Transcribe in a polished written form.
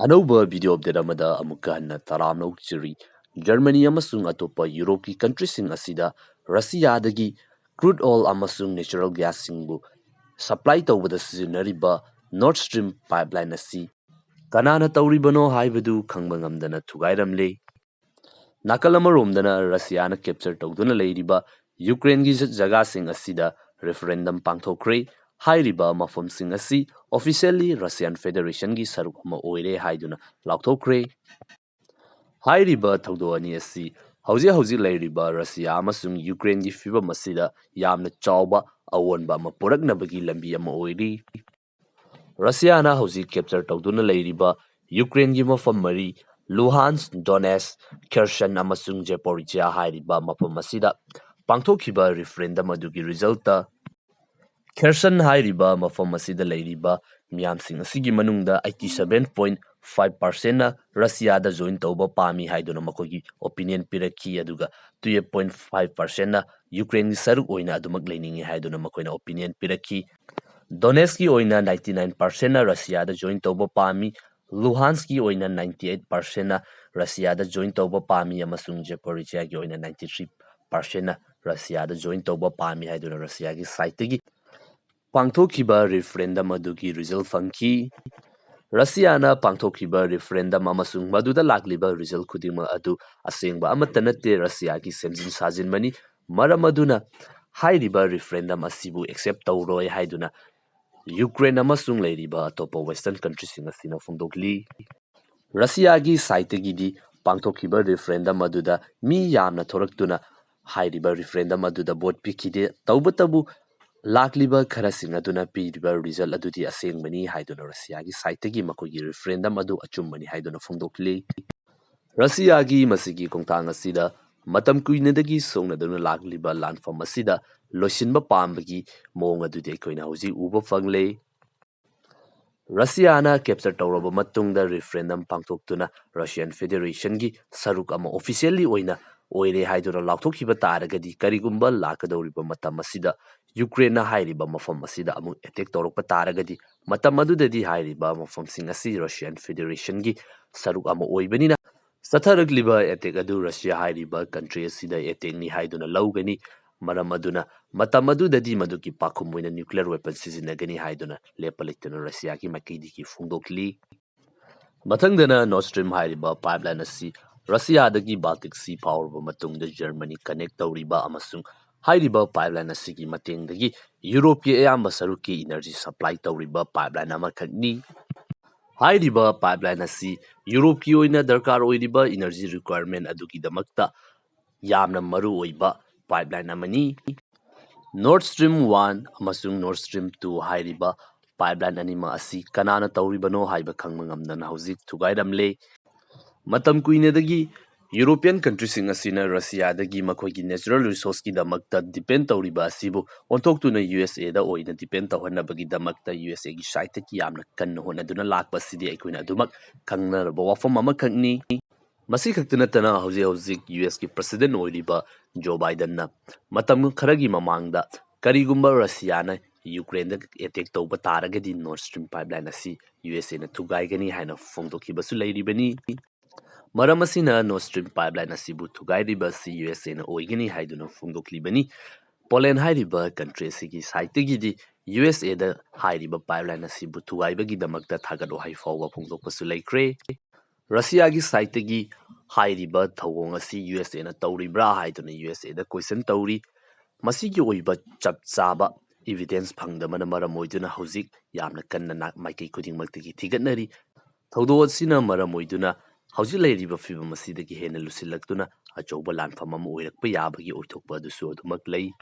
Anova video update amada amuka hanna taramna ukchiri Germany amasung atopa Europe ki countries sing asida Russia dagi crude oil amasung natural gas singbu supply tawbada sizinariba Nord Stream pipeline asi kanana tawribano haibadu khangba ngamdana Thugairamle nakal amaromdana Russia na capture tawduna leiriba Ukraine gi jaga sing asida referendum Pangthokhre hairiba mafam sing asi officially Russian Federation gi saruk ama oire haiduna laukthokre hairiba thawdoani asi hauji leiriba Russia amasung Ukraine gi fibam asida yamna chawba awonba ama puraknabagi lambi ama oiri Russia na hauji capture tawduna leiriba Ukraine gi mafam mari Luhansk, Donetsk, Kherson amasung Zaporizhia hairiba mafam asida pangthokhiba referendum adugi resulta Kherson hairiba mafam asida leiriba miyamsing asigi manungda 87.5% na Russia da join tawba pami haiduna makogi opinion piraki aduga 2.5% na Ukraine saruk oina adumak leiningi haiduna makoina opinion piraki Donetsk ki oina 99% na Russia da join tawba pami Luhansk ki oina 98% na Russia da join tawba pami amasung Zaporizhia ki oina 93% na Russia da join tawba pami haiduna Russia ki side gi pangthokhiba referendum adugi result fangki Russia na pangthokhiba referendum amasung maduda lakliba result khudima adu asengba amata natte Russia ki semjin sajin mani maram aduna hairiba referendum asibu accept tawroi haiduna Ukraine amasung leiriba topo western countries sing asina fungdokli Russia gi side gi di pangthokhiba referendum aduda mi yamna thoraktuna hairiba referendum aduda vote pikide tawbatabu lakliba khara sing aduna piriba result adudi asengmani haiduna Russia gi side gi makogi referendum adu achummani haiduna fungdokli Russia gi masigi kongtang asida matam kuinadagi songnaduna lakliba landfam asida losinba pambagi mong adudi aikoina hauji uba fangle Russia na capture tawraba matungda referendum pangthoktuna Russian Federation gi saruk ama officially oina oire haiduna lauthokhiba taragadi karigumba lakadoriba matam asida Ukraine na hairiba mafam asida amu attack tawrokpa taragadi matam adudadi hairiba mafam sing asi Russian Federation gi saruk ama oibanina satharakliba attack adu Russia hairiba country asida attack ni haiduna laugani maram aduna matam adudadi maduki pakhum oina nuclear weapon sizinagani haiduna lepalituna Russia ki makidi ki fungdokli mathangdana Nord Stream hairiba pipeline asi Russia dagi Baltic Sea powerba matungda Germany connect tawriba amasung hairiba pipeline asigi matengdagi Europe ki ayamba saruki energy supply tawriba pipeline amakhakni hairiba pipeline asi Europe ki oina darkar oiriba energy requirement adugi damakta yamna maru oiba pipeline amani Nord Stream 1 amasung Nord Stream 2 hairiba pipeline anima asi kanana tawribano haiba khangma ngamdana hauzik Thugairamle matam kuinadagi European countries sing asina Russia dagi makogi natural resource ki damakta depend tawriba asibu ontoktuna USA da oina depend tawhanabagi damakta USA gi site ki yamna kanna honaduna lakpa sidi aikoina adumak khangnaraba wafam ama khangni masi khaktina tana hauzik US ki president oiriba Joe Biden na matam kharagi mamangda karigumba Russia na Ukraine da attack tawba taragadi Nord Stream pipeline asi USA na thugaigani haina fongdokhibasu leiribani maram asina Nord Stream pipeline asibu thugairiba si USA na oigani haiduna fongdoklibani Poland hairiba country asigi site gi di USA da hairiba pipeline asibu thugaibagi damakta thagado haifawwa fongdokpasu leikre Russia gi site gi hairiba thawong asi USA na tawribra haiduna USA da question tawri masigi oiba chapchaba evidence phangdamana maram oiduna hauzik yamna kanna maikei khudingmaktagi thigatnari thawdo asina maram oiduna hauzik leiriba fibam asidagi hena lusilaktuna achauba lanfam ama oirakpa yabagi oithokpa adusu adumak lei